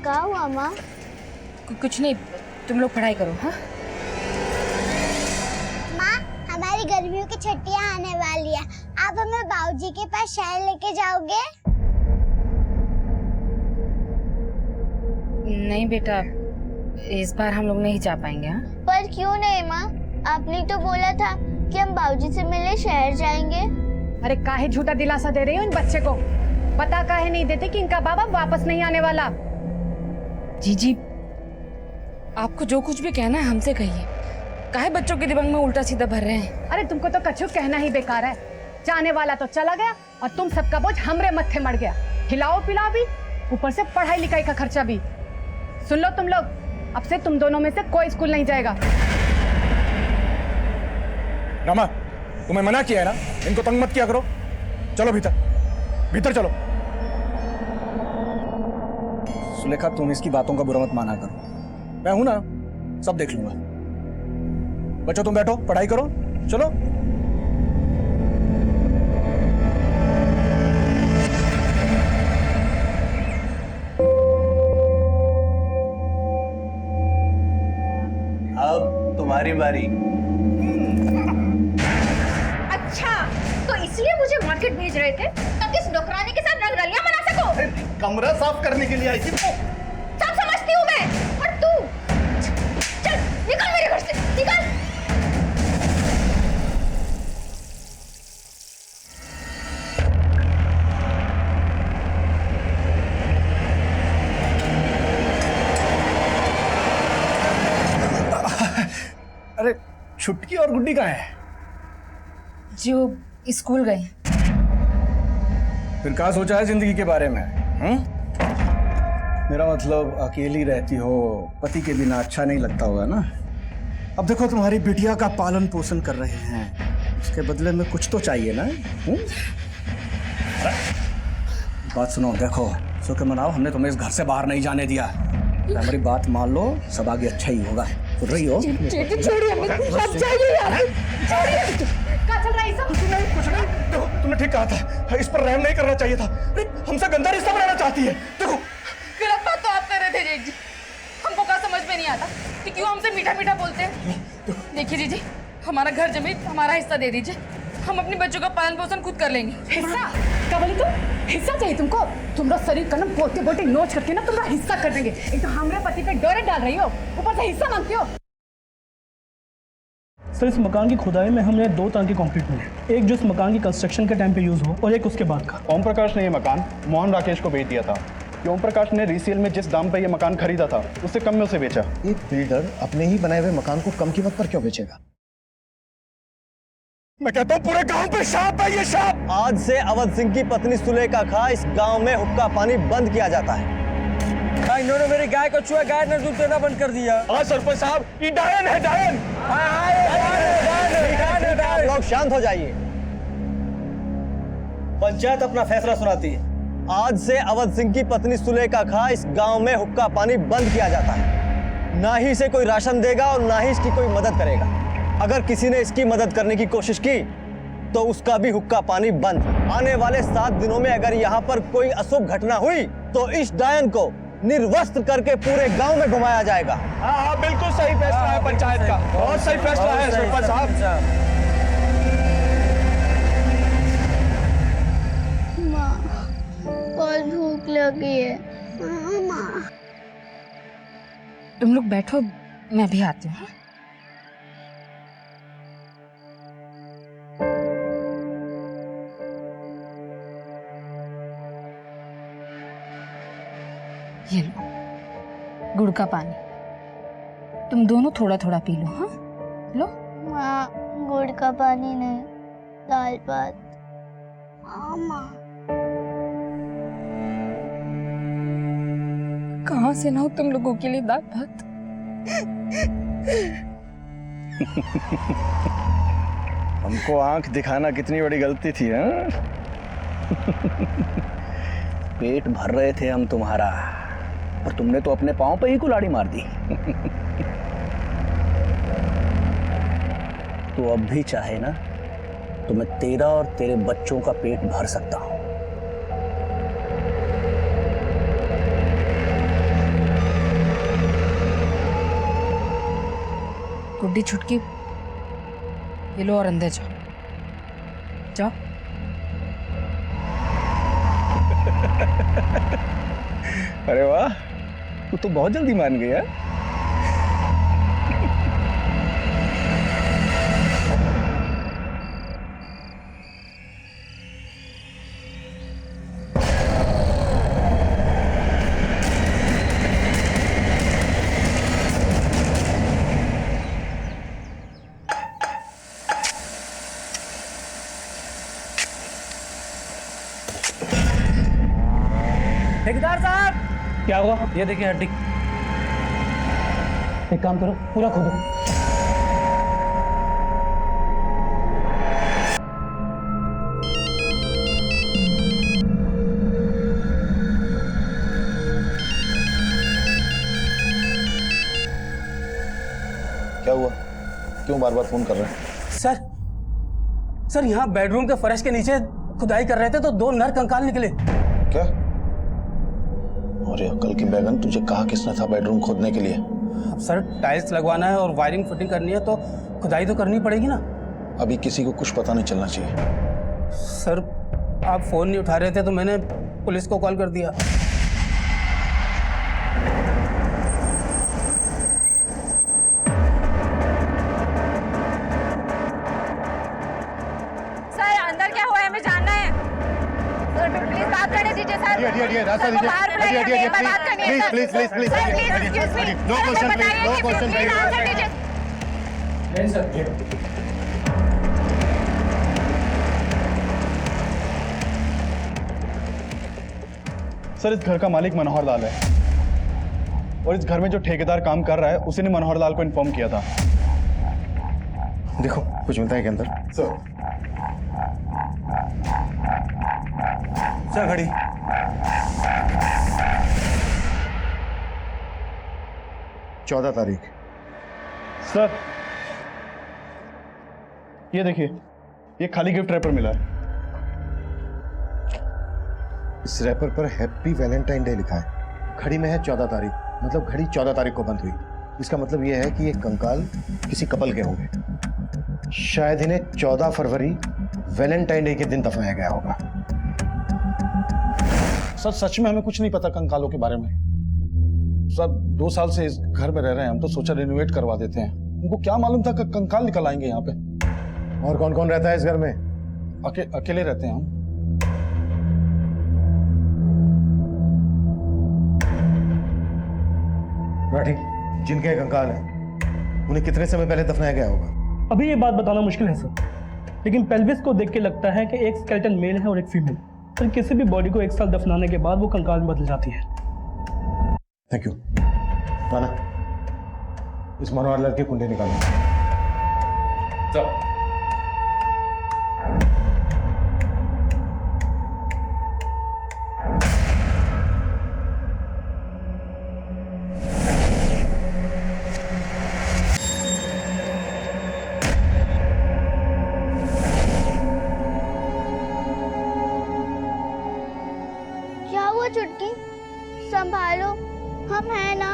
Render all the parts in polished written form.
क्या हुआ माँ? कुछ नहीं, तुम लोग पढ़ाई करो। हाँ माँ, हमारी गर्मियों की छुट्टियां आने वाली है, आप हमें बाबूजी के पास शहर लेके जाओगे? नहीं बेटा, इस बार हम लोग नहीं जा पाएंगे। हाँ पर क्यों नहीं माँ? आपने तो बोला था कि हम बाबूजी से मिलने शहर जाएंगे। अरे काहे झूठा दिलासा दे रही हो इन बच्चे को? पता काहे नहीं देते कि इनका बाबा वापस नहीं आने वाला? जी, आपको जो कुछ भी कहना है हमसे कहिए। काहे बच्चों के दिमाग में उल्टा सीधा भर रहे हैं? अरे तुमको तो कछु कहना ही बेकार है। जाने वाला तो चला गया और तुम सबका बोझ हमरे मत्थे मर गया। खिलाओ पिलाओ भी, ऊपर से पढ़ाई लिखाई का खर्चा भी। सुन लो तुम लोग, अब से तुम दोनों में से कोई स्कूल नहीं जाएगा। रमा, तुम्हें मना किया है ना, इनको तंग मत किया करो। चलो भीतर, भीतर चलो। सुलेखा, तुम इसकी बातों का बुरा मत माना करो। मैं हूं ना, सब देख लूंगा। बच्चों तुम बैठो, पढ़ाई करो, चलो। अब तुम्हारी बारी। अच्छा, तो इसलिए मुझे मार्केट भेज रहे थे ताकि इस नौकरानी के साथ रंगरलियां मना सको। कमरा साफ करने के लिए आई थी। सब समझती हूँ मैं, और तू चल निकल मेरे घर से, निकल। अरे छुटकी और गुड्डी कहाँ है? जो स्कूल गए। फिर क्या सोचा है जिंदगी के बारे में? मेरा मतलब अकेली रहती हो, पति के बिना अच्छा नहीं लगता होगा ना। अब देखो तुम्हारी बिटिया का पालन पोषण कर रहे हैं, उसके बदले में कुछ तो चाहिए ना। बात सुनो, देखो शुक्र मनाओ, हमने तुम्हें इस घर से बाहर नहीं जाने दिया। हमारी बात मान लो, सब आगे अच्छा ही होगा। सुन रही हो? क्या चल रहा है सब? कुछ नहीं। देखो तुमने ठीक कहा था, इस पर रहम नहीं करना चाहिए था। हमसे गंदा रिश्ता बनाना चाहती है। देखो गलत बात तो आप कर रहे थे जेठ जी। हमको क्या समझ में नहीं आता कि क्यों हमसे मीठा मीठा बोलते हैं। देखिए जीजी, हमारा घर जमीन हमारा हिस्सा दे दीजिए, हम अपने बच्चों का पालन पोषण खुद कर लेंगे। हिस्सा? क्या बोली तुम? हिस्सा चाहिए तुमको? तुम्हारा शरीर का ना बोलते बोलते नोच करके ना तुम्हारा हिस्सा कर देंगे। एक तो हमारे पति पे डोरे डाल रही हो, ऊपर से हिस्सा मांगती हो। सर, इस मकान की खुदाई में हमें 2 टांके कंक्रीट मिले, एक जो इस मकान की कंस्ट्रक्शन के टाइम पे यूज हो और एक उसके बाद का। ओम प्रकाश ने ये मकान मोहन राकेश को बेच दिया था कि ओम प्रकाश ने रीसेल में जिस दाम पर यह मकान खरीदा था उससे कम में उसे बेचा। एक बिल्डर अपने ही बनाए हुए मकान को कम कीमत पर क्यों बेचेगा? मैं कहता हूँ पूरे गांव पे शाप है, ये शाप। आज से अवध सिंह की पत्नी सुलेखा खा इस गांव में हुक्का पानी बंद किया जाता है। इन्होंने मेरी गाय को छुआ, गाय ने दूध देना बंद कर दिया। हाँ सरपंच साहब, ये डायन है, डायन। आप लोग शांत हो जाइए, पंचायत अपना फैसला सुनाती है। आज से अवध सिंह की पत्नी सुलेखा खा इस गांव में हुक्का पानी बंद किया जाता है। ना ही इसे कोई राशन देगा और ना ही इसकी कोई मदद करेगा। अगर किसी ने इसकी मदद करने की कोशिश की तो उसका भी हुक्का पानी बंद। आने वाले 7 दिनों में अगर यहाँ पर कोई अशुभ घटना हुई तो इस डायन को निर्वस्त्र करके पूरे गांव में घुमाया जाएगा। हाँ, बिल्कुल सही फैसला है पंचायत का, बहुत सही फैसला है सरपंच साहब। माँ, बहुत भूख लगी है। माँ, तुम लोग बैठो, मैं भी आती हूँ। ये लो गुड़ का पानी, तुम दोनों थोड़ा थोड़ा पी लो। हाँ लो। माँ, गुड़ का पानी नहीं, दाल भात। माँ, कहाँ से लाऊं तुम लोगों के लिए दाल भात? हमको आंख दिखाना कितनी बड़ी गलती थी। हाँ? पेट भर रहे थे हम तुम्हारा, और तुमने तो अपने पांव पे ही कुल्हाड़ी मार दी। तो अब भी चाहे ना तो मैं तेरा और तेरे बच्चों का पेट भर सकता हूं। गुड्डी छुटकी, ये लो और अंदर जाओ। जाओ। अरे वाह, तू तो बहुत जल्दी मान गई है। ठेकेदार साहब, क्या हुआ? ये देखिए हड्डी। एक काम करो, पूरा खोदो। क्या हुआ? क्यों बार बार फोन कर रहे हैं? सर यहाँ बेडरूम के फर्श के नीचे खुदाई कर रहे थे तो 2 नर कंकाल निकले। क्या? अरे अक्ल की बैगन, तुझे कहा किसने था बेडरूम खोदने के लिए? अब सर टाइल्स लगवाना है और वायरिंग फिटिंग करनी है तो खुदाई तो करनी पड़ेगी ना। अभी किसी को कुछ पता नहीं चलना चाहिए। सर आप फोन नहीं उठा रहे थे तो मैंने पुलिस को कॉल कर दिया। सर अंदर क्या हुआ है हमें जानना है। सर प्लीज बात करने दीजिए सर। रास्ता दीजिए। बात करनी है sir. Please sir please excuse me. No question, no question. Please answer दीजिए। सर इस घर का मालिक मनोहर लाल है और इस घर में जो ठेकेदार काम कर रहा है उसी ने मनोहर लाल को इन्फॉर्म किया था। देखो कुछ मिलता है के अंदर। सर घड़ी। चौदह तारीख। सर ये देखिए, ये खाली गिफ्ट रैपर मिला है। इस रैपर पर हैप्पी वैलेंटाइन डे लिखा है। घड़ी में है 14 तारीख, मतलब घड़ी 14 तारीख को बंद हुई। इसका मतलब यह है कि ये कंकाल किसी कपल के होंगे। शायद इन्हें 14 फरवरी वैलेंटाइन डे के दिन दफनाया गया होगा। सर सच में हमें कुछ नहीं पता कंकालों के बारे में। सर 2 साल से इस घर में रह रहे हैं हम, तो सोचा रिनोवेट करवा देते हैं। उनको क्या मालूम था कि कंकाल निकल आएंगे यहाँ पे। और कौन कौन रहता है इस घर में? अकेले रहते हैं हम। राठी, जिनके कंकाल हैं उन्हें कितने समय पहले दफनाया गया होगा? अभी ये बात बताना मुश्किल है सर, लेकिन पेल्विस को देख के लगता है कि एक स्केलेटन मेल है और एक फीमेल। सर किसी भी बॉडी को 1 साल दफनाने के बाद वो कंकाल में बदल जाती है। Thank you. राना, इस मनोहर लाल की कुंडली निकालो। क्या हुआ चुटकी? संभालो, हम हैं ना।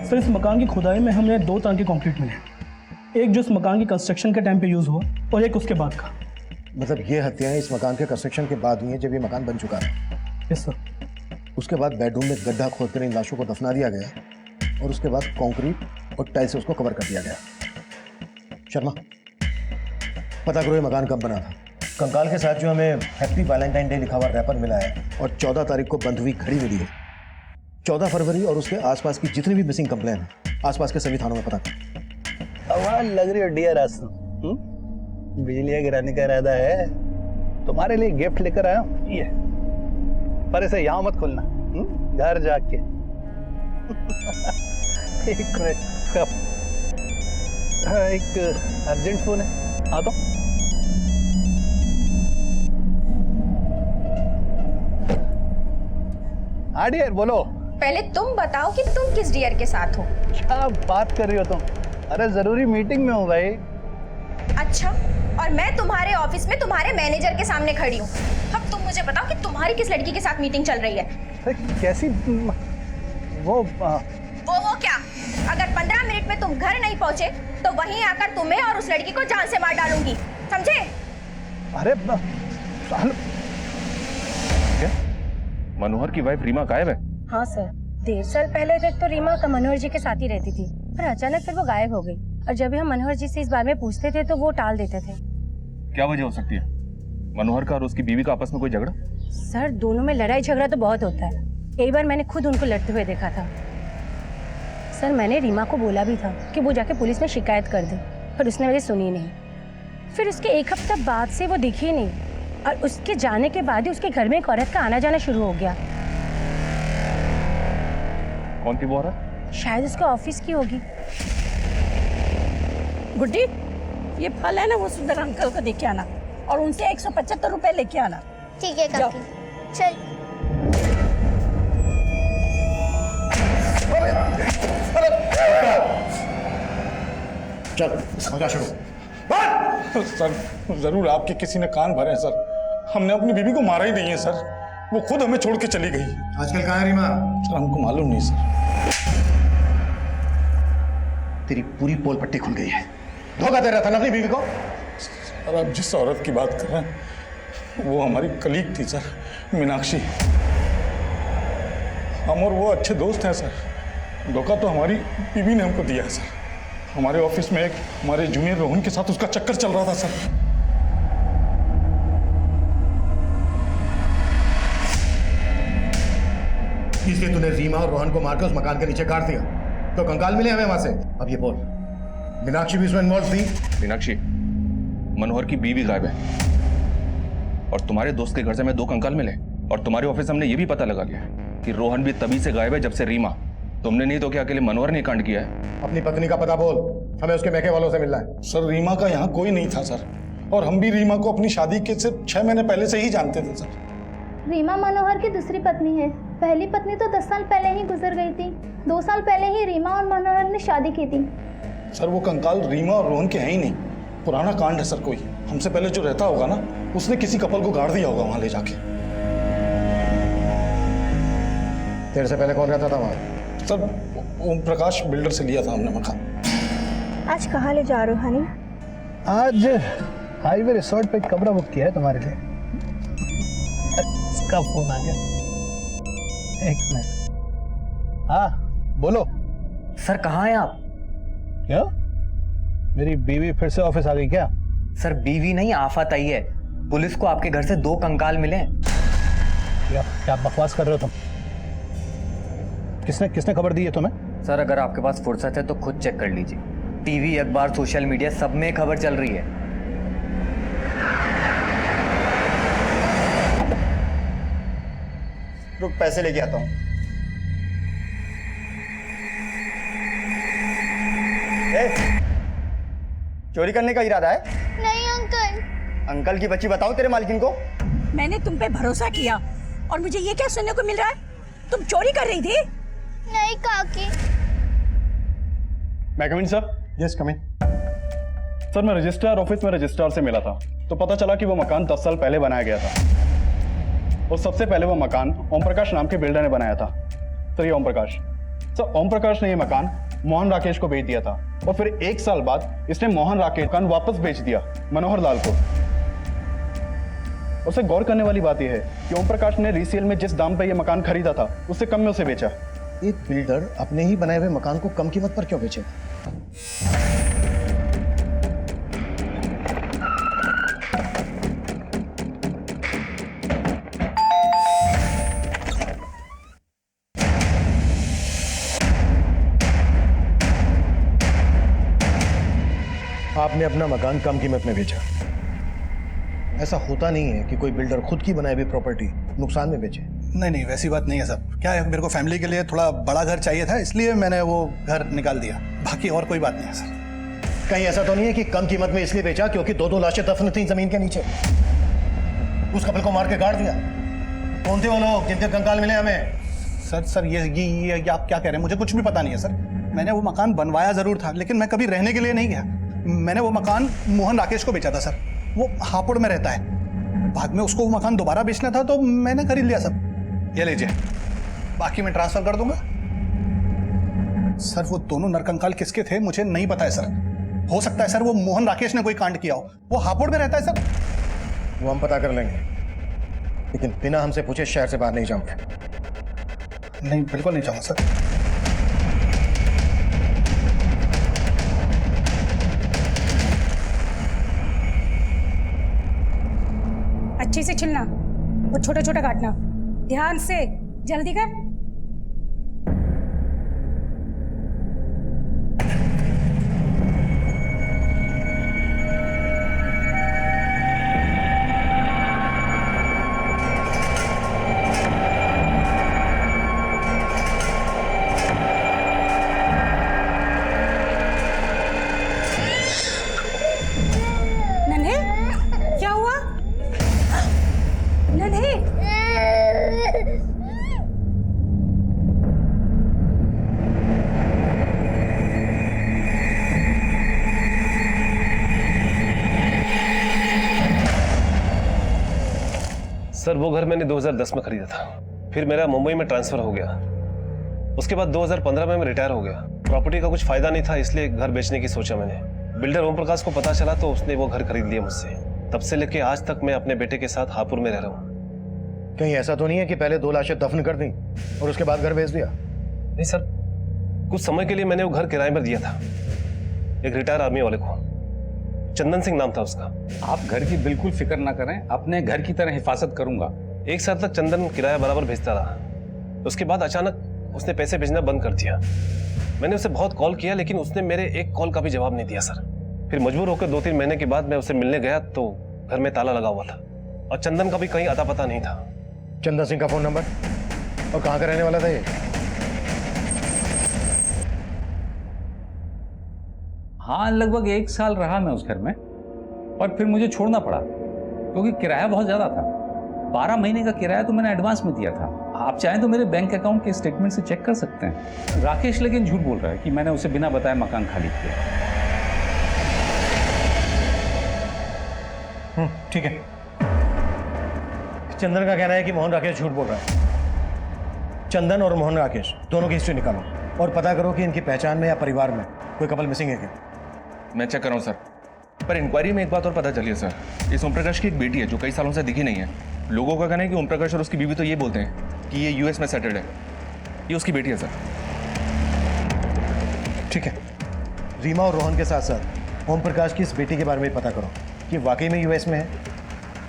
सर इस मकान की खुदाई में हमने 2 तरह के कंक्रीट मिले। एक जो इस मकान की कंस्ट्रक्शन के टाइम पे यूज हुआ और एक उसके बाद का। मतलब ये हत्याएं इस मकान के कंस्ट्रक्शन के बाद हुई हैं, जब ये मकान बन चुका है। Yes sir. उसके बाद बेडरूम में गड्ढा खोदकर इन लाशों को दफना दिया गया और उसके बाद कंक्रीट और टाइल से उसको कवर कर दिया गया। शर्मा, पता करो ये मकान कब बना था। कंकाल के साथ जो हमें हैप्पी वैलेंटाइन डे लिखा हुआ रैपर मिला है और 14 तारीख को बंद हुई घड़ी मिली है। 14 फरवरी और उसके आसपास की जितनी भी मिसिंग कंप्लेन है आसपास के सभी थानों में पता कर। आवाज लग रही है डियर आसू, बिजलियां गिराने का इरादा है। तुम्हारे लिए गिफ्ट लेकर आया हूं, ये पर इसे यहाँ मत खोलना, घर जाके। एक मिनट, एक अर्जेंट फोन है, आता हूं। हाँ डियर, बोलो। पहले तुम बताओ कि तुम किस डियर के साथ हो। क्या बात कर रही हो तुम? अरे जरूरी मीटिंग में हो भाई। अच्छा, और मैं तुम्हारे ऑफिस में तुम्हारे मैनेजर के सामने खड़ी हूँ। अब तुम मुझे बताओ कि तुम्हारी किस लड़की के साथ मीटिंग चल रही है? अरे कैसी वो क्या? अगर 15 मिनट में तुम घर नहीं पहुंचे तो वहीं आकर तुम्हें और उस लड़की को जान से मार डालूंगी, समझे? अरे क्या मनोहर की वाइफ रीमा गायब है? हाँ सर, 1.5 साल पहले तक तो रीमा का मनोहर जी के साथ ही रहती थी, पर अचानक फिर वो गायब हो गई। और जब भी हम मनोहर जी से इस बारे में पूछते थे तो वो टाल देते थे। क्या वजह हो सकती है? मनोहर का और उसकी बीवी का आपस में कोई झगड़ा? सर, दोनों में लड़ाई झगड़ा तो बहुत होता है। कई बार मैंने खुद उनको लड़ते हुए देखा था। सर, मैंने रीमा को बोला भी था कि वो जाके पुलिस में शिकायत कर दे, पर उसने मेरी सुनी नहीं। फिर उसके 1 हफ्ता बाद से वो दिखी नहीं, और उसके जाने के बाद ही उसके घर में एक औरत का आना जाना शुरू हो गया। कौन थी वो औरत? शायद उसके ऑफिस की होगी। गुड्डी, ये फल है ना, वो सुंदर अंकल को देके आना और उनसे 175 रुपए लेके आना। ठीक है काकी, चल। चल मजा शुरू। सर जरूर आपके किसी ने कान भरे हैं सर। हमने अपनी बीवी को मारा ही नहीं है सर, वो खुद हमें छोड़ के चली गई। आजकल कहाँ है रीमा? सर हमको मालूम नहीं सर। तेरी पूरी पोल पट्टी खुल गई है। धोखा दे रहा था ना अपनी बीवी को। सर आप जिस औरत की बात कर रहे हैं वो हमारी कलीग थी सर, मीनाक्षी। हम और वो अच्छे दोस्त हैं सर। धोखा तो हमारी बीवी ने हमको दिया है सर। हमारे ऑफिस में एक हमारे जूनियर रोहन के साथ उसका चक्कर चल रहा था सर। इसलिए तूने रीमा और रोहन को मारकर उस मकान के नीचे काट दिया, तो कंकाल मिले हमें वहां से। अब ये बोल, मीनाक्षी भी इसमें इन्वॉल्व थी? मीनाक्षी, मनोहर की बीवी गायब है और तुम्हारे दोस्त के घर से हमें 2 कंकाल मिले, और तुम्हारे ऑफिस हमने ये भी पता लगा लिया कि रोहन भी तभी से गायब है जब से रीमा। तुमने नहीं तो क्या अकेले मनोहर ने कांड किया है? अपनी पत्नी का पता बोल, हमें उसके मैके वालों से मिलना है। सर रीमा का यहाँ कोई नहीं था सर, और हम भी रीमा को अपनी शादी के सिर्फ 6 महीने पहले से ही जानते थे सर। रीमा मनोहर की दूसरी पत्नी है। पहली पत्नी तो 10 साल पहले ही गुजर गई थी। 2 साल पहले ही रीमा और मनोहर ने शादी की थी। सर वो कंकाल रीमा और रोहन के हैं ही नहीं, पुराना कांड है सर। कोई हमसे पहले जो रहता होगा ना, उसने किसी कपल को गाड़ दिया होगा वहां ले जाके। तेरे से पहले कौन रहता था वहां? सर ओम प्रकाश बिल्डर से लिया था हमने मकान। आज कहाँ ले जा रहे हो हनी? आज हाईवे रिसोर्ट पे कमरा बुक किया है तुम्हारे लिए। इसका फोन आ गया, 1 मिनट। हाँ बोलो। सर कहाँ हैं आप? क्या मेरी बीवी फिर से ऑफिस आ गई क्या? सर बीवी नहीं, आफत आई है। पुलिस को आपके घर से 2 कंकाल मिले हैं। क्या बकवास कर रहे हो तुम? किसने खबर दी है तुम्हें? सर अगर आपके पास फुर्सत है तो खुद चेक कर लीजिए। टीवी, अखबार, सोशल मीडिया सब में खबर चल रही है। रुक, पैसे लेके आता हूँ। चोरी करने का इरादा है? नहीं अंकल। अंकल की बच्ची, बताओ तेरे मालकिन को। मैंने तुम पे भरोसा किया और मुझे ये क्या सुनने को मिल रहा है? तुम चोरी कर रही थी? नहीं काकी। मैं कम इन सर? यस कम इन। सर मैं रजिस्ट्रार ऑफिस में रजिस्ट्रार से मिला था, तो पता चला कि वो मकान 10 साल पहले बनाया गया था, और सबसे पहले वो मकान ओम प्रकाश नाम के बिल्डर ने बनाया था। सर ये ओम प्रकाश, सर ओम प्रकाश ने ये मकान मोहन राकेश को बेच दिया था, और फिर 1 साल बाद इसने मोहन राकेश मकान वापस बेच दिया मनोहर लाल को। उसे गौर करने वाली बात यह है कि ओम प्रकाश ने रीसेल में जिस दाम पर यह मकान खरीदा था उससे कम में उसे बेचा। एक बिल्डर अपने ही बनाए हुए मकान को कम कीमत पर क्यों बेचेगा? आपने अपना मकान कम कीमत में बेचा। ऐसा होता नहीं है कि कोई बिल्डर खुद की बनाई हुई प्रॉपर्टी नुकसान में बेचे। नहीं, वैसी बात नहीं है साहब। क्या है, मेरे को फैमिली के लिए थोड़ा बड़ा घर चाहिए था, इसलिए मैंने वो घर निकाल दिया। बाकी और कोई बात नहीं है सर। कहीं ऐसा तो नहीं है कि कम कीमत में इसलिए बेचा क्योंकि 2 लाशें दफन थी जमीन के नीचे, उस कपल को मार के गाड़ दिया? कौन थे वो लोग जिनके कंकाल मिले हमें? सर ये आप क्या कह रहे हैं? मुझे कुछ भी पता नहीं है सर। मैंने वो मकान बनवाया जरूर था, लेकिन मैं कभी रहने के लिए नहीं गया। मैंने वो मकान मोहन राकेश को बेचा था सर। वो हापुड़ में रहता है। बाद में उसको वो मकान दोबारा बेचना था तो मैंने खरीद लिया सर। ये लीजिए, बाकी मैं ट्रांसफर कर दूंगा। सर वो दोनों नरकंकाल किसके थे मुझे नहीं पता है सर। हो सकता है सर वो मोहन राकेश ने कोई कांड किया हो। वो हापुड़ में रहता है सर। वो हम पता कर लेंगे, लेकिन बिना हमसे पूछे शहर से बाहर नहीं जाऊंगे। नहीं, बिल्कुल नहीं चाहूंगा सर। अच्छे से छिलना, वो छोटा छोटा काटना, ध्यान से, जल्दी कर। नन्हे, क्या हुआ? नन्हे, सर वो घर मैंने 2010 में खरीदा था, फिर मेरा मुंबई में ट्रांसफर हो गया। उसके बाद 2015 में मैं रिटायर हो गया। प्रॉपर्टी का कुछ फायदा नहीं था, इसलिए घर बेचने की सोचा मैंने। बिल्डर ओम प्रकाश को पता चला तो उसने वो घर खरीद लिया मुझसे। तब से लेके आज तक मैं अपने बेटे के साथ हापुड़ में रह रहा हूँ। कहीं ऐसा तो नहीं है कि पहले 2 लाशें दफन कर दी और उसके बाद घर बेच दिया? नहीं सर, कुछ समय के लिए मैंने वो घर किराए पर दिया था एक रिटायर आर्मी वाले को। चंदन सिंह नाम था उसका। आप घर की बिल्कुल फिक्र ना करें, अपने घर की तरह हिफाजत करूंगा। 1 साल तक चंदन किराया बराबर भेजता रहा। उसके बाद अचानक उसने पैसे भेजना बंद कर दिया। मैंने उसे बहुत कॉल किया, लेकिन उसने मेरे एक कॉल का भी जवाब नहीं दिया सर। फिर मजबूर होकर 2-3 महीने के बाद मैं उसे मिलने गया तो घर में ताला लगा हुआ था और चंदन का भी कहीं अता पता नहीं था। चंदन सिंह का फोन नंबर और कहाँ का रहने वाला था ये? हाँ, लगभग 1 साल रहा मैं उस घर में और फिर मुझे छोड़ना पड़ा क्योंकि किराया बहुत ज़्यादा था। 12 महीने का किराया तो मैंने एडवांस में दिया था। आप चाहें तो मेरे बैंक अकाउंट के स्टेटमेंट से चेक कर सकते हैं। राकेश लेकिन झूठ बोल रहा है कि मैंने उसे बिना बताए मकान खाली किया। ठीक है। चंदन का कहना है कि मोहन राकेश झूठ बोल रहा है। चंदन और मोहन राकेश दोनों की हिस्ट्री निकालो और पता करो कि इनकी पहचान में या परिवार में कोई कपल मिसिंग है क्या। मैं चेक कर रहा हूँ सर, पर इंक्वायरी में एक बात और पता चली है सर। इस ओम प्रकाश की एक बेटी है जो कई सालों से दिखी नहीं है। लोगों का कहना है कि ओम प्रकाश और उसकी बीवी तो ये बोलते हैं कि ये यूएस में सेटल्ड है। ये उसकी बेटी है सर। ठीक है, रीमा और रोहन के साथ साथ ओम प्रकाश की इस बेटी के बारे में पता करो कि वाकई में यूएस में है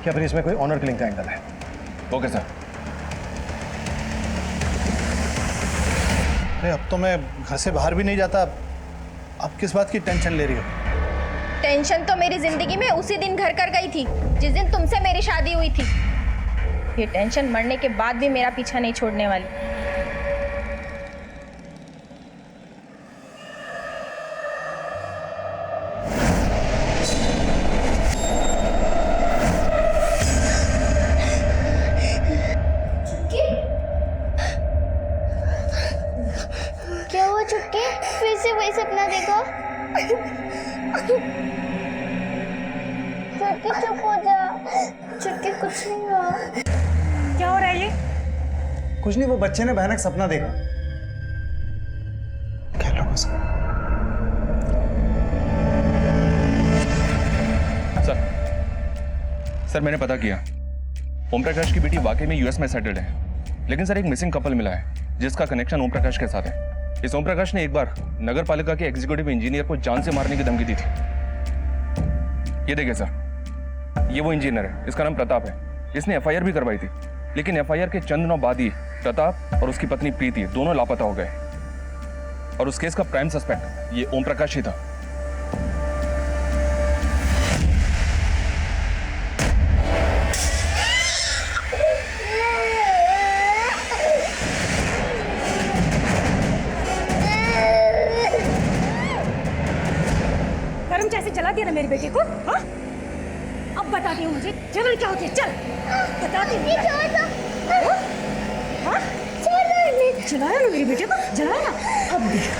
क्या फिर इसमें कोई ऑनर किलिंग का एंगल है। Okay sir. अरे अब तो मैं घर से बाहर भी नहीं जाता। अब किस बात की टेंशन ले रही हो? टेंशन तो मेरी जिंदगी में उसी दिन घर कर गई थी जिस दिन तुमसे मेरी शादी हुई थी। ये टेंशन मरने के बाद भी मेरा पीछा नहीं छोड़ने वाली। क्या हुआ चुटकी? फिर से वही सपना देखो? चुटकी चुप हो जा। चुटकी कुछ नहीं हुआ। क्या हो रहा है ये? कुछ नहीं, वो बच्चे ने भयानक सपना देखा। क्या लोगों से? सर मैंने पता किया, ओम प्रकाश की बेटी वाकई में यूएस में सेटल्ड है। लेकिन सर एक मिसिंग कपल मिला है जिसका कनेक्शन ओम प्रकाश के साथ है। इस ओम प्रकाश ने एक बार नगर पालिका के एग्जीक्यूटिव इंजीनियर को जान से मारने की धमकी दी थी। ये देखिए सर, ये वो इंजीनियर है, इसका नाम प्रताप है। इसने एफआईआर भी करवाई थी, लेकिन एफआईआर के चंद दिनों बाद ही प्रताप और उसकी पत्नी प्रीति दोनों लापता हो गए और उस केस का प्राइम सस्पेक्ट ये ओम प्रकाश ही था। गरम चाय से जला दिया ना मेरी बेटी को। हाँ? अब बताती हूँ मुझे जलन क्या होती है। चल बताती हूँ। हाँ? जलाया ना मेरी बेटी को, जलाया ना। अब देख।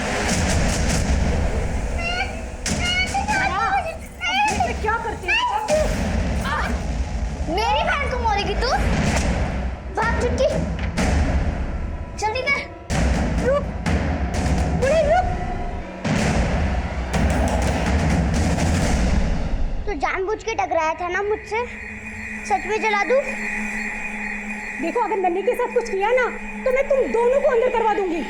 तो जानबूझ के टकराया था ना मुझसे? सच में जला दूं? देखो, अगर नन्ही के साथ कुछ किया ना तो मैं तुम दोनों को अंदर करवा दूंगी।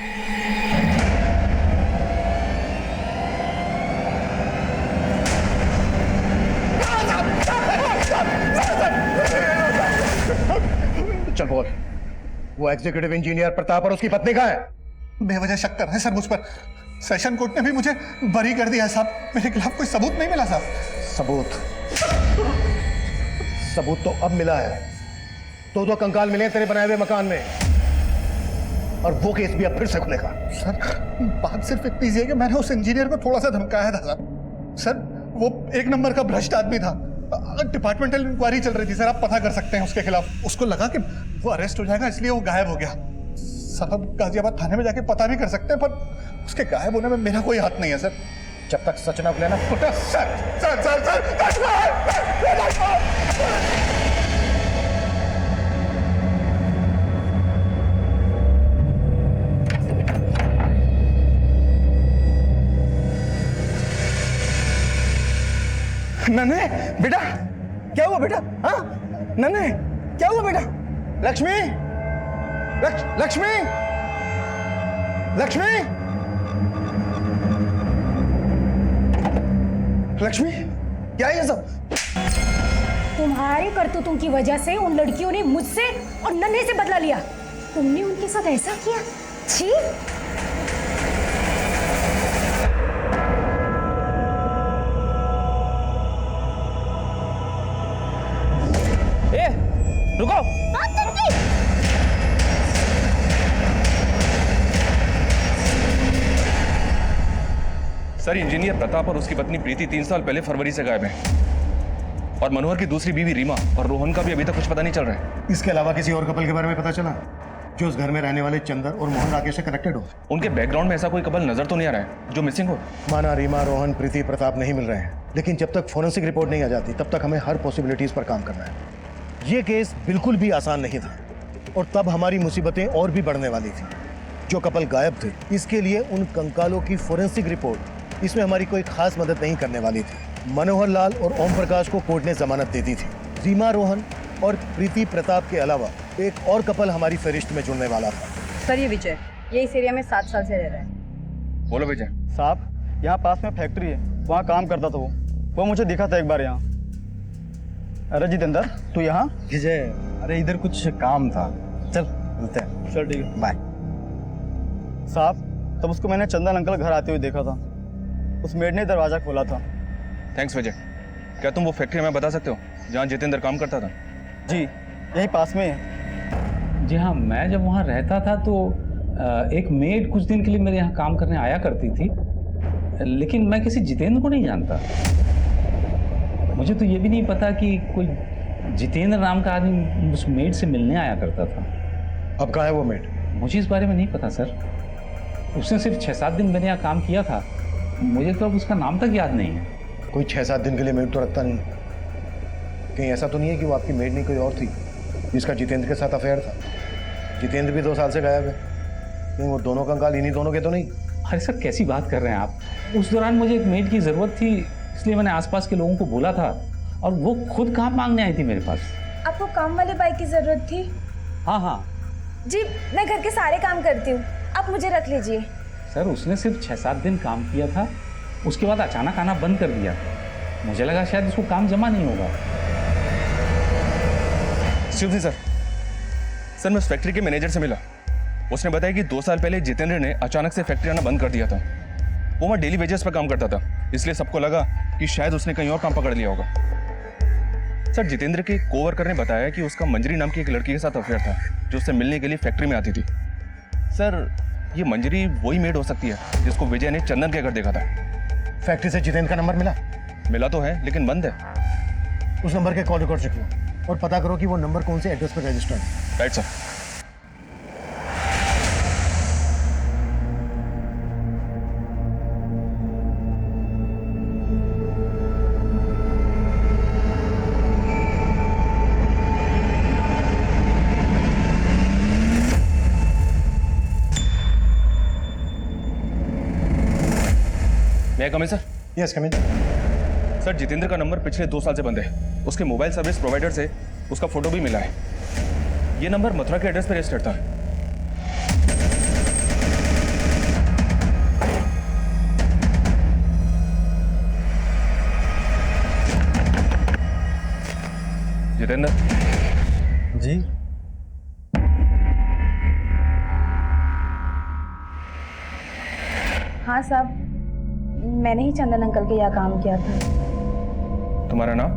चल बोल, वो एग्जीक्यूटिव इंजीनियर प्रताप और उसकी पत्नी कहाँ है? बेवजह शक कर रहे हैं सर मुझ पर। सेशन कोर्ट ने भी मुझे बरी कर दिया साहब। मेरे खिलाफ कोई सबूत नहीं मिला साहब। सबूत तो अब मिला है। दो कंकाल मिले तेरे बनाए हुए मकान में, और वो केस भी अब फिर से खुलेगा। सर, बात सिर्फ इतनी सी है कि मैंने उस इंजीनियर को थोड़ा सा धमकाया था सर। सर, वो एक नंबर का भ्रष्ट आदमी था। डिपार्टमेंटल इंक्वायरी चल रही थी सर, आप पता कर सकते हैं उसके खिलाफ। उसको लगा कि वो अरेस्ट हो जाएगा, इसलिए वो गायब हो गया। सर, अब गाजियाबाद थाने में जाके पता भी कर सकते हैं, पर उसके गायब होने में मेरा कोई हाथ नहीं है सर। जब तक सच ना खुले ना। नन्हे बेटा, क्या हुआ बेटा? हाँ नन्हे, क्या हुआ बेटा? लक्ष्मी, लक्ष्मी, लक्ष्मी, लक्ष्मी, क्या है ये सब? तुम्हारे करतूतों की वजह से उन लड़कियों ने मुझसे और नन्हे से बदला लिया। तुमने उनके साथ ऐसा किया? छी! ए, रुको! सर, इंजीनियर प्रताप और उसकी पत्नी प्रीति 3 साल पहले फरवरी से गायब हैं, और मनोहर की दूसरी बीवी रीमा और रोहन का भी अभी तक कुछ पता नहीं चल रहा है। इसके अलावा किसी और कपल के बारे में पता चला जो उस घर में रहने वाले चंदर और मोहन राकेश से कनेक्टेड हो? उनके बैकग्राउंड में ऐसा कोई कपल नजर तो नहीं आ रहा है जो मिसिंग हो। माना रीमा, रोहन, प्रीति, प्रताप नहीं मिल रहे हैं, लेकिन जब तक फोरेंसिक रिपोर्ट नहीं आ जाती तब तक हमें हर पॉसिबिलिटीज पर काम करना है। ये केस बिल्कुल भी आसान नहीं था, और तब हमारी मुसीबतें और भी बढ़ने वाली थी। जो कपल गायब थे, इसके लिए उन कंकालों की फोरेंसिक रिपोर्ट इसमें हमारी कोई खास मदद नहीं करने वाली थी। मनोहर लाल और ओम प्रकाश को कोर्ट ने जमानत दे दी थी। रीमा, रोहन और प्रीति प्रताप के अलावा एक और कपल हमारी फहरिस्त में जुड़ने वाला था। सर, ये विजय, ये इस एरिया में 7 साल से रह रहा है। बोलो विजय। साहब, यहाँ पास में फैक्ट्री है, वहाँ काम करता था वो मुझे दिखा था एक बार यहाँ। अरे जितेंद्र, तू यहाँ? विजय, अरे इधर कुछ काम था, चल मिलते हैं। चल ठीक है, बाय। साहब, तब उसको मैंने चंदन अंकल घर आते हुए देखा था। उस मेड ने दरवाजा खोला था। थैंक्स विजय। क्या तुम वो फैक्ट्री हमें बता सकते हो जहाँ जितेंद्र काम करता था? जी, यही पास में है। जी हाँ, मैं जब वहाँ रहता था तो एक मेड कुछ दिन के लिए मेरे यहाँ काम करने आया करती थी, लेकिन मैं किसी जितेंद्र को नहीं जानता। मुझे तो ये भी नहीं पता कि कोई जितेंद्र नाम का आदमी उस मेड से मिलने आया करता था। अब कहाँ है वो मेड? मुझे इस बारे में नहीं पता सर। उसने सिर्फ 6-7 दिन मेरे यहाँ काम किया था, मुझे तो अब उसका नाम तक याद नहीं है। कोई 6-7 दिन के लिए मेड तो रखता नहीं। कहीं ऐसा तो नहीं है कि वो आपकी मेड नहीं कोई और थी जिसका जितेंद्र के साथ अफेयर था? जितेंद्र भी 2 साल से गायब है, कहीं वो दोनों कंकाल इन्हीं दोनों के तो नहीं? अरे सर, कैसी बात कर रहे हैं आप? उस दौरान मुझे एक मेड की ज़रूरत थी, इसलिए मैंने आसपास के लोगों को बोला था, और वो खुद काम मांगने आई थी मेरे पास। आपको काम वाले बाई की ज़रूरत थी? हाँ हाँ जी, मैं घर के सारे काम करती हूँ, आप मुझे रख लीजिए। सर, उसने सिर्फ 6-7 दिन काम किया था, उसके बाद अचानक आना बंद कर दिया। मुझे लगा शायद उसको काम जमा नहीं होगा। शिवजी सर, मैं उस फैक्ट्री के मैनेजर से मिला। उसने बताया कि 2 साल पहले जितेंद्र ने अचानक से फैक्ट्री आना बंद कर दिया था। वो वहाँ डेली वेजेस पर काम करता था, इसलिए सबको लगा कि शायद उसने कहीं और काम पकड़ लिया होगा। सर, जितेंद्र के कोवर्कर ने बताया कि उसका मंजरी नाम की एक लड़की के साथ अफेयर था जो उससे मिलने के लिए फैक्ट्री में आती थी। सर, ये मंजरी वही मेड हो सकती है जिसको विजय ने चंदन के घर देखा था। फैक्ट्री से जितेंद्र का नंबर मिला? मिला तो है, लेकिन बंद है। उस नंबर के कॉल रिकॉर्ड चेक लो और पता करो कि वो नंबर कौन से एड्रेस पर रजिस्टर्ड है। Right sir. मैं कम इन सर? यस, कम इन। सर जितेंद्र का नंबर पिछले 2 साल से बंद है। उसके मोबाइल सर्विस प्रोवाइडर से उसका फोटो भी मिला है। ये नंबर मथुरा के एड्रेस पर रजिस्टर्ड था। जितेंद्र जी हाँ साहब, मैंने ही चंदन अंकल के यहाँ काम किया था। तुम्हारा नाम?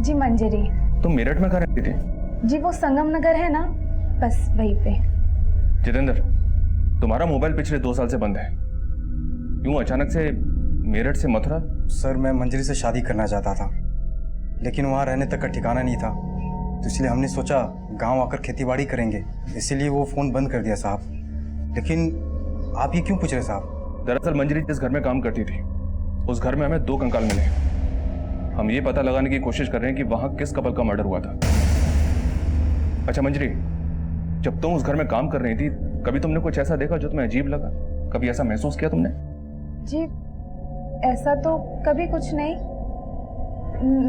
जी मंजरी। तुम मेरठ में कहाँ रहती थी? जी वो संगम नगर है ना, बस वहीं पे। जितेंद्र, तुम्हारा मोबाइल पिछले 2 साल से बंद है। क्यों अचानक से मेरठ से मथुरा? सर मैं मंजरी से शादी करना चाहता था, लेकिन वहाँ रहने तक का ठिकाना नहीं था, तो इसलिए हमने सोचा गांव आकर खेतीबाड़ी करेंगे, इसीलिए वो फ़ोन बंद कर दिया साहब। लेकिन आप ये क्यों पूछ रहे साहब? दरअसल मंजरी जिस घर में काम करती थी उस घर में हमें 2 कंकाल मिले। हम ये पता लगाने की कोशिश कर रहे हैं कि वहां किस कपल का मर्डर हुआ था। अच्छा मंजरी, जब तुम उस घर में काम कर रही थी कभी तुमने कुछ ऐसा देखा जो तुम्हें अजीब लगा? कभी ऐसा महसूस किया तुमने? जी ऐसा तो कभी कुछ नहीं,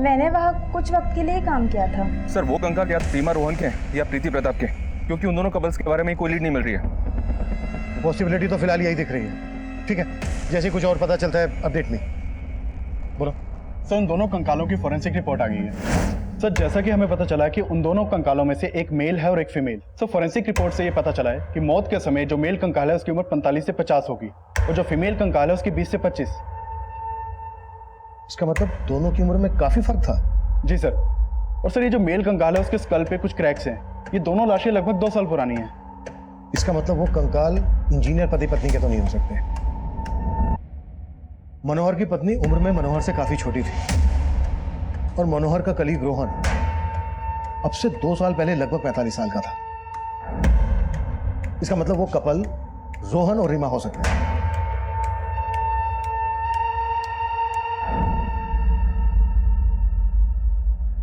मैंने वहाँ कुछ वक्त के लिए ही काम किया था। सर वो कंकाल या सीमा रोहन के हैं या प्रीति प्रताप के? क्योंकि उन दोनों कपल्स के बारे में कोई लीड नहीं मिल रही है। पॉसिबिलिटी तो फिलहाल यही दिख रही है। ठीक है, जैसे कुछ और पता चलता है अपडेट में बोलो। सर उन दोनों कंकालों की फोरेंसिक रिपोर्ट आ गई है। सर जैसा कि हमें पता चला है कि उन दोनों कंकालों में से एक मेल है और एक फीमेल। सर फोरेंसिक रिपोर्ट से ये पता चला है कि मौत के समय जो मेल कंकाल है उसकी उम्र 45 से 50 होगी और जो फीमेल कंकाल है उसकी 20 से 25। इसका मतलब दोनों की उम्र में काफी फर्क था। जी सर। और सर ये जो मेल कंकाल है उसके स्कल पे कुछ क्रैक्स हैं। ये दोनों लाशें लगभग 2 साल पुरानी हैं। इसका मतलब वो कंकाल इंजीनियर पति पत्नी के तो नहीं हो सकते। मनोहर की पत्नी उम्र में मनोहर से काफी छोटी थी और मनोहर का कलीग रोहन अब से 2 साल पहले लगभग 45 साल का था। इसका मतलब वो कपल रोहन और रीमा हो सकते हैं।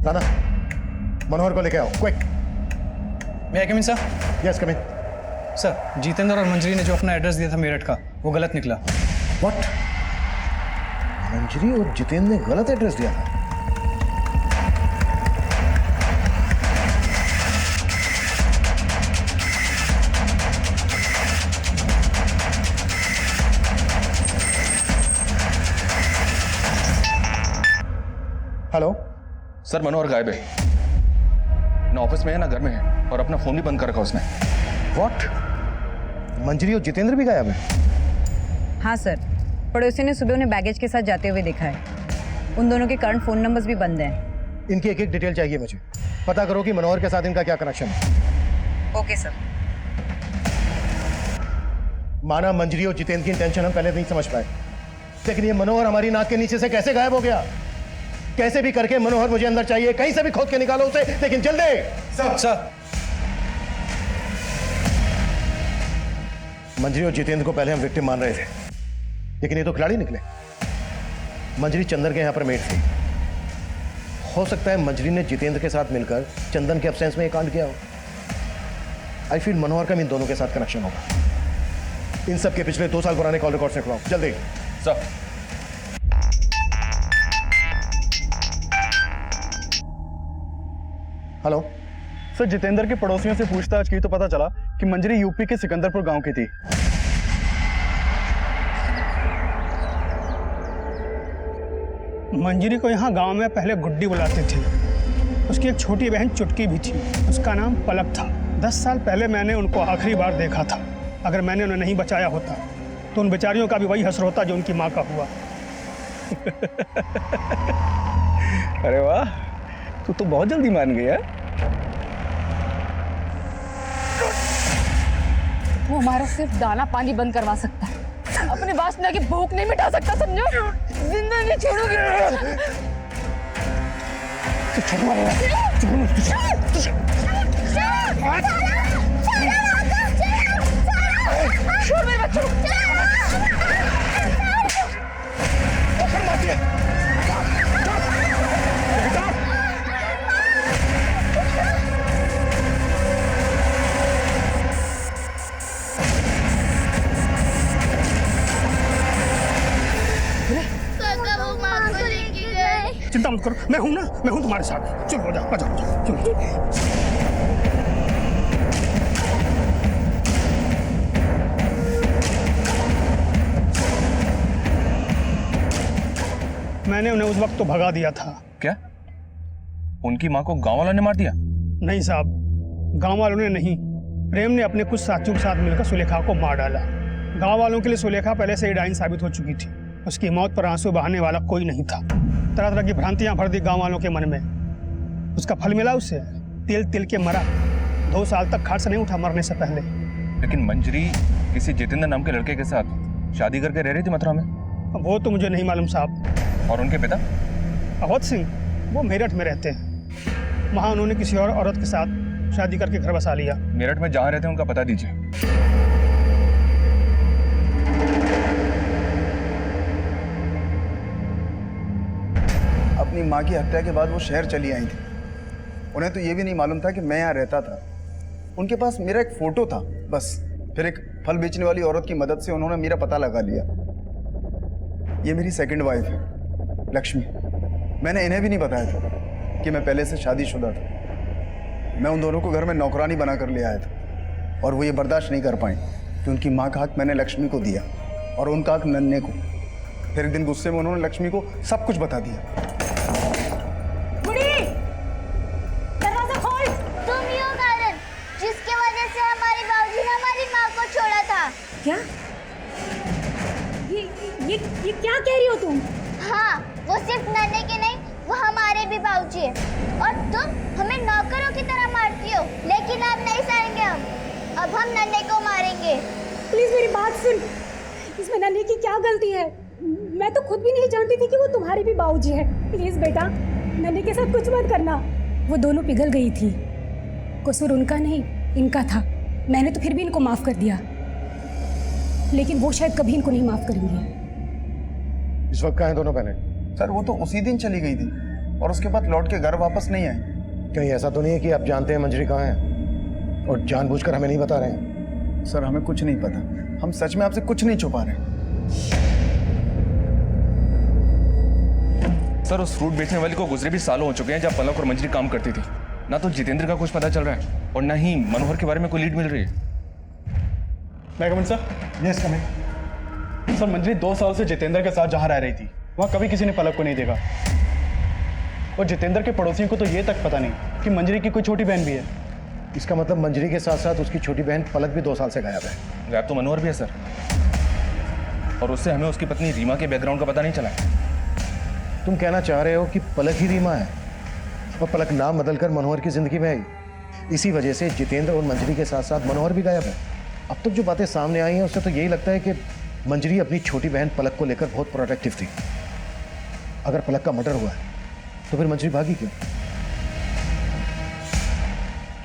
राणा, मनोहर को लेके आओ क्विक। मैं कम इन सर? यस कम इन। सर जितेंद्र और मंजरी ने जो अपना एड्रेस दिया था मेरठ का वो गलत निकला। व्हाट? मंजरी और जितेंद्र ने गलत एड्रेस दिया था? हेलो सर मनोहर गायब है, ना ऑफिस में है ना घर में है और अपना फोन भी बंद कर रखा उसने। व्हाट? मंजरी और जितेंद्र भी गायब है? हाँ सर, पड़ोसी ने सुबह उन्हें बैगेज के साथ जाते हुए देखा है। उन दोनों के करंट फोन नंबर्स भी बंद हैं। इनकी एक एक डिटेल चाहिए मुझे। पता करो कि मनोहर के साथ इनका क्या कनेक्शन है। Okay sir. माना मंजरी और जितेंद्र की इंटेंशन हम पहले नहीं समझ पाए, लेकिन ये मनोहर हमारी नाक के नीचे से कैसे गायब हो गया? कैसे भी करके मनोहर मुझे अंदर चाहिए, कहीं से भी खोद के निकालो उसे, लेकिन जल्दी। सर मंजरी और जितेंद्र को पहले हम विक्टिम मान रहे थे, लेकिन ये तो खिलाड़ी निकले। मंजरी चंदन के यहां पर मेट थी। हो सकता है मंजरी ने जितेंद्र के साथ मिलकर चंदन के एब्सेंस में ये कांड किया हो। आई फील मनोहर का इन दोनों के साथ कनेक्शन होगा। इन सब के पिछले 2 साल पुराने कॉल रिकॉर्ड्स निकलवाओ जल्दी। सर हेलो सर, जितेंद्र के पड़ोसियों से पूछताछ की तो पता चला कि मंजरी यूपी के सिकंदरपुर गांव की थी। मंजरी को यहाँ गांव में पहले गुड्डी बुलाते थे। उसकी एक छोटी बहन चुटकी भी थी, उसका नाम पलक था। 10 साल पहले मैंने उनको आखिरी बार देखा था। अगर मैंने उन्हें नहीं बचाया होता तो उन बेचारियों का भी वही हश्र होता जो उनकी माँ का हुआ। अरे वाह, तू तो बहुत जल्दी मान गया। वो हमारा सिर्फ दाना पानी बंद करवा सकता है, अपने वासना की भूख नहीं मिटा सकता, समझो? जिंदा नहीं छोड़ोगे। छोड़ मेरे बच्चों। चिंता मत करो, मैं हूँ तुम्हारे साथ। चलो आ जाओ, चलो। मैंने उन्हें उस वक्त तो भगा दिया था। क्या उनकी माँ को गांव वालों ने मार दिया? नहीं साहब, गांव वालों ने नहीं, प्रेम ने अपने कुछ साथियों के साथ मिलकर सुलेखा को मार डाला। गांव वालों के लिए सुलेखा पहले से ही डाइन साबित हो चुकी थी। उसकी मौत पर आंसू बहाने वाला कोई नहीं था। तरह तरह की भ्रांतियां भर दी गांव वालों के मन में। उसका फल मिला उसे, तिल तिल के मरा। 2 साल तक खाट से नहीं उठा मरने से पहले। लेकिन मंजरी किसी जितेंद्र नाम के लड़के के साथ शादी करके रह रही थी मथुरा में। वो तो मुझे नहीं मालूम साहब। और उनके पिता? अवध सिंह, वो मेरठ में रहते हैं। वहाँ उन्होंने किसी और औरत के साथ शादी करके घर बसा लिया। मेरठ में जहाँ रहते हैं उनका पता दीजिए। अपनी माँ की हत्या के बाद वो शहर चली आई थी। उन्हें तो ये भी नहीं मालूम था कि मैं यहाँ रहता था। उनके पास मेरा एक फोटो था बस। फिर एक फल बेचने वाली औरत की मदद से उन्होंने मेरा पता लगा लिया। ये मेरी सेकंड वाइफ है, लक्ष्मी। मैंने इन्हें भी नहीं बताया था कि मैं पहले से शादीशुदा था। मैं उन दोनों को घर में नौकरानी बना कर ले आया था और वो ये बर्दाश्त नहीं कर पाए कि उनकी माँ का हक मैंने लक्ष्मी को दिया और उनका हक नन्हे को। फिर एक दिन गुस्से में उन्होंने लक्ष्मी को सब कुछ बता दिया। दरवाजा खोल। तुम ही हो कारण जिसकी वजह से हमारे बाबूजी ने हमारी माँ को छोड़ा था। क्या? ये क्या कह रही हो तुम? हाँ, वो सिर्फ नन्हे के नहीं, वो हमारे भी बाबूजी है। और तुम हमें नौकरों की तरह मारती हो, लेकिन अब नहीं सहेंगे हम। अब हम नन्हे को मारेंगे। प्लीज मेरी बात सुन। इसमें नन्हे की क्या गलती है? मैं तो खुद भी नहीं जानती थी कि वो तुम्हारी भी बाबूजी है। प्लीज बेटा, नन्हे के साथ कुछ मत करना। वो दोनों पिघल गई थी। कसूर उनका नहीं, इनका था। मैंने तो फिर भी इनको माफ कर दिया, लेकिन वो शायद कभी इनको नहीं माफ करेंगे। इस वक्त कहाँ हैं दोनों बहनें? सर वो तो उसी दिन चली गई थी और उसके बाद लौट के घर वापस नहीं आई। कहीं ऐसा तो नहीं है कि आप जानते हैं मंजरी कहाँ है और जानबूझकर हमें नहीं बता रहे हैं? सर हमें कुछ नहीं पता। हम सच में आपसे कुछ नहीं छुपा रहे। सर उस फ्रूट बेचने वाली को गुजरे भी सालों हो चुके हैं जब पलक और मंजरी काम करती थी। ना तो जितेंद्र का कुछ पता चल रहा है और ना ही मनोहर के बारे में कोई लीड मिल रही है। मैं coming sir? Yes coming. Sir Manjari 2 साल से जितेंद्र के साथ जहाँ रह रही थी वहाँ कभी किसी ने पलक को नहीं देखा। और जितेंद्र के पड़ोसियों को तो ये तक पता नहीं कि मंजरी की कोई छोटी बहन भी है। इसका मतलब मंजरी के साथ साथ उसकी छोटी बहन पलक भी 2 साल से गायब है। गायब तो मनोहर भी है सर, और उससे हमें उसकी पत्नी रीमा के बैकग्राउंड का पता नहीं चला। तुम कहना चाह रहे हो कि पलक ही रीमा है और पलक नाम बदलकर मनोहर की जिंदगी में आई। इसी वजह से जितेंद्र और मंजरी के साथ साथ मनोहर भी गायब है। अब तक जो बातें सामने आई हैं उससे तो यही लगता है कि मंजरी अपनी छोटी बहन पलक को लेकर बहुत प्रोटेक्टिव थी। अगर पलक का मर्डर हुआ है तो फिर मंजरी भागी क्यों?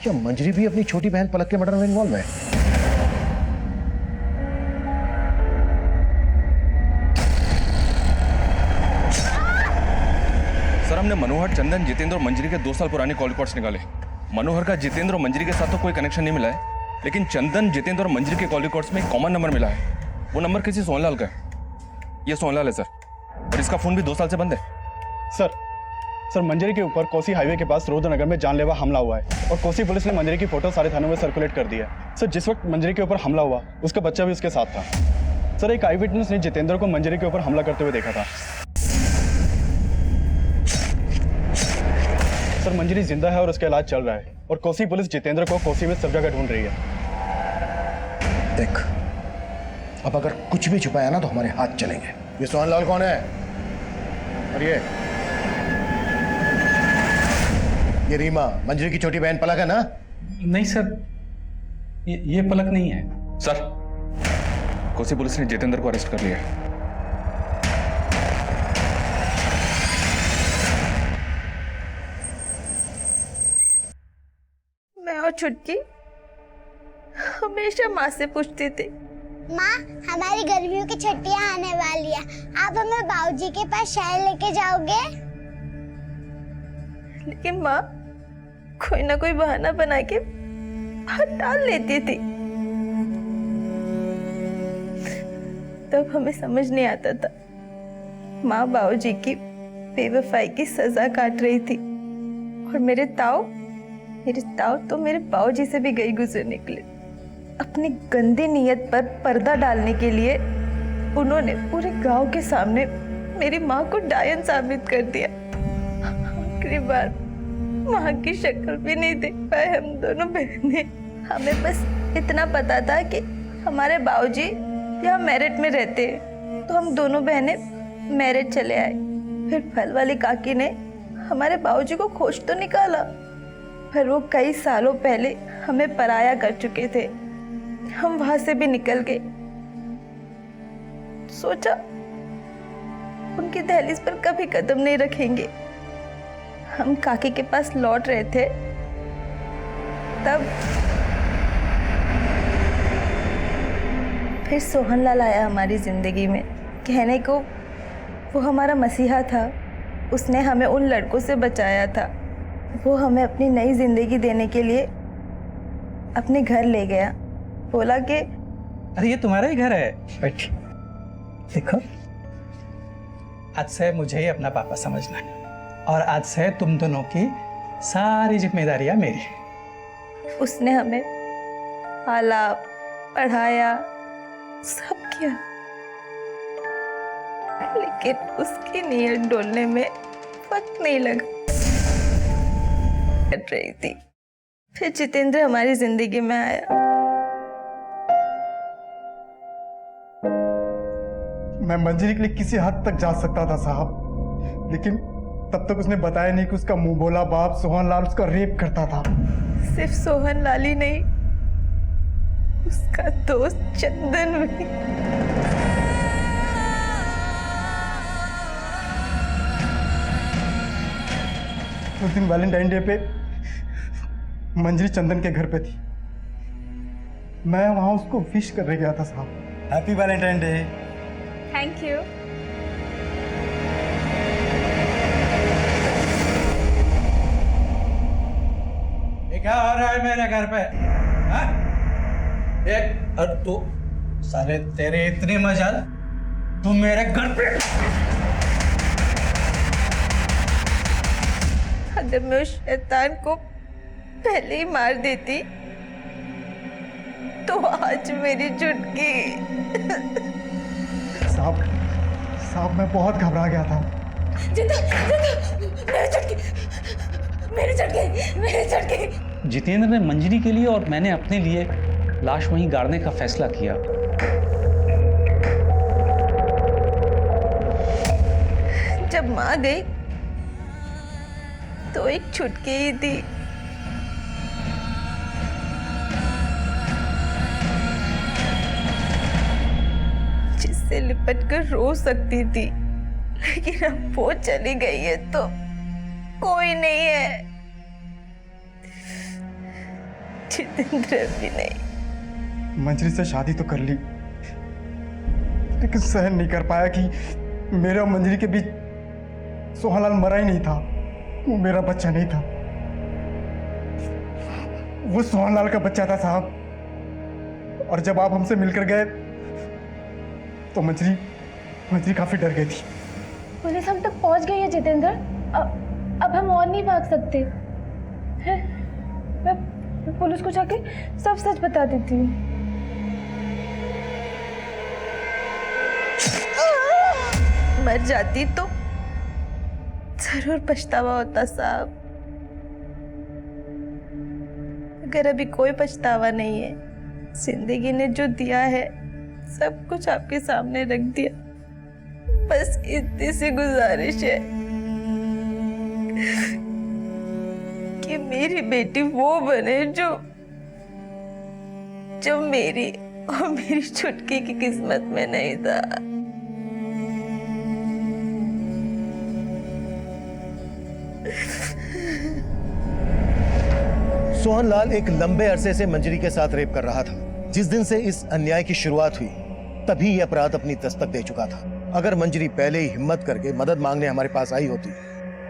क्या मंजरी भी अपनी छोटी बहन पलक के मर्डर में इन्वॉल्व है? सर हमने मनोहर, चंदन, जितेंद्र और मंजरी के 2 साल पुराने कॉल रिकॉर्ड्स निकाले। मनोहर का जितेंद्र और मंजरी के साथ तो कोई कनेक्शन नहीं मिला है, लेकिन चंदन, जितेंद्र और मंजरी के कॉल रिकॉर्ड्स में एक कॉमन नंबर मिला है। वो नंबर किसी सोनलाल का है। ये सोनलाल है सर, और इसका फोन भी 2 साल से बंद है। सर मंजरी के ऊपर कोसी हाईवे के पास रुद्रनगर में जानलेवा हमला हुआ है और कोसी पुलिस ने मंजरी की फोटो सारे थानों में सर्कुलेट कर दी है। सर जिस वक्त मंजरी के ऊपर हमला हुआ उसका बच्चा भी उसके साथ था। सर एक आई विटनेस ने जितेंद्र को मंजरी के ऊपर हमला करते हुए देखा था। सर मंजरी जिंदा है और उसका इलाज चल रहा है और कोसी पुलिस जितेंद्र को कोसी में सब जगह ढूंढ रही है। देख, अब अगर कुछ भी छुपाया ना तो हमारे हाथ चलेंगे। ये सोहनलाल कौन है? और ये रीमा मंजरी की छोटी बहन पलक है ना? नहीं सर, ये पलक नहीं है। सर कोसी पुलिस ने जितेंद्र को अरेस्ट कर लिया है। मैं और छुटकी हमेशा माँ से पूछती थी, माँ हमारी गर्मियों की छुट्टियां आने वाली है, आप हमें बाबूजी के पास शहर लेके जाओगे? लेकिन माँ कोई ना कोई बहाना बना के बाहर टाल लेती थी। तब हमें समझ नहीं आता था माँ बाबूजी की बेवफाई की सजा काट रही थी और मेरे ताऊ तो मेरे बाऊजी से भी गई गुजर निकले। अपनी गंदी नीयत पर पर्दा डालने के लिए उन्होंने पूरे गांव के सामने मेरी माँ को डायन साबित कर दिया। आखिरी बार माँ की शक्ल भी नहीं देख पाए हम दोनों बहनें। हमें बस इतना पता था कि हमारे बाऊजी यहाँ मेरिट में रहते हैं, तो हम दोनों बहनें मेरिट चले आए। फिर फल वाली काकी ने हमारे बाऊजी को खोज तो निकाला, पर वो कई सालों पहले हमें पराया कर चुके थे। हम वहां से भी निकल गए। सोचा उनकी दहलीज पर कभी कदम नहीं रखेंगे। हम काकी के पास लौट रहे थे, तब फिर सोहनलाल आया हमारी जिंदगी में। कहने को वो हमारा मसीहा था, उसने हमें उन लड़कों से बचाया था। वो हमें अपनी नई जिंदगी देने के लिए अपने घर ले गया। बोला कि अरे ये तुम्हारा ही घर है, बैठ। देखो, आज से मुझे ही अपना पापा समझना है और आज से तुम दोनों की सारी जिम्मेदारियां मेरी। उसने हमें पाला, पढ़ाया, सब किया, लेकिन उसकी नीयत डोलने में वक्त नहीं लगा। कट रही थी। फिर जितेंद्र हमारी जिंदगी में आया। मैं मंजरी के लिए किसी हद तक जा सकता था साहब, लेकिन तब तक उसने बताया नहीं कि उसका मुंह बोला बाप सोहनलाल उसका रेप करता था। सिर्फ सोहनलाल ही नहीं, उसका दोस्त चंदन भी। उस दिन वैलेंटाइन डे पे मंजरी चंदन के घर पे थी। मैं वहां उसको विश करने गया था साहब। Happy Valentine day. Thank you. ये क्या हो रहा है मेरे घर पे? हाँ? एक और तू साले तेरे इतनी मजाल, तू मेरे घर पे। अगर मैं उस शैतान को पहले ही मार देती तो आज मेरी चुटकी। साहब मैं बहुत घबरा गया था। मेरे चटके। जितेंद्र ने मंजरी के लिए और मैंने अपने लिए लाश वहीं गाड़ने का फैसला किया। जब माँ गई तो एक चुटकी ही थी। जिससे लिपट कर रो सकती थी, लेकिन अब वो चली गई है तो कोई नहीं है। जितेंद्र भी नहीं। मंजरी से शादी तो कर ली, लेकिन सहन नहीं कर पाया कि मेरे और मंजरी के बीच सोहनलाल मरा ही नहीं था। वो मेरा बच्चा नहीं था, वो सोहनलाल का बच्चा था साहब। और जब आप हमसे मिलकर गए तो मंजरी काफी डर गई थी। पुलिस हम तक पहुंच गई है जितेंद्र। अब हम और नहीं भाग सकते हैं। मैं पुलिस को जाके सब सच बता देती हूँ। मर जाती तो जरूर पछतावा होता साहब। अगर अभी कोई पछतावा नहीं है, जिंदगी ने जो दिया है सब कुछ आपके सामने रख दिया। बस इतनी सी गुजारिश है कि मेरी बेटी वो बने जो मेरी और मेरी छुटकी की किस्मत में नहीं था। सोहनलाल एक लंबे अरसे से मंजरी के साथ रेप कर रहा था। जिस दिन से इस अन्याय की शुरुआत हुई, तभी यह अपराध अपनी दस्तक दे चुका था। अगर मंजरी पहले ही हिम्मत करके मदद मांगने हमारे पास आई होती,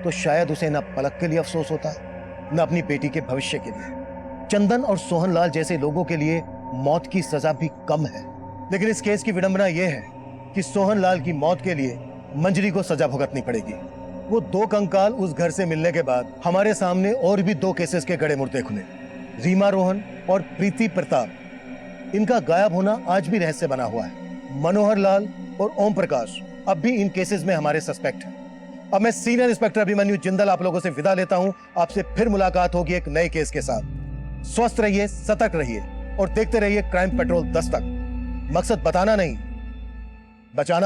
तो शायद उसे न पलक के लिए अफसोस होता, न अपनी बेटी के भविष्य के लिए। चंदन और सोहनलाल जैसे लोगों के लिए मौत की सजा भी कम है, लेकिन इस केस की विडंबना यह है कि सोहनलाल की मौत के लिए मंजरी को सजा भुगतनी पड़ेगी। वो 2 कंकाल उस घर से मिलने के बाद हमारे सामने और भी 2 केसेस के गड़े मुर्दे खुले। रीमा रोहन और प्रीति प्रताप, इनका गायब होना आज भी रहस्य बना हुआ है। मनोहर लाल और ओम प्रकाश अब भी इन केसेस में हमारे सस्पेक्ट हैं। अब मैं सीनियर इंस्पेक्टर अभिमन्यु जिंदल आप लोगों से विदा लेता हूं। आपसे फिर मुलाकात होगी एक नए केस के साथ। स्वस्थ रहिए, सतर्क रहिए और देखते रहिए क्राइम पेट्रोल 10 तक। मकसद बताना नहीं, बचाना।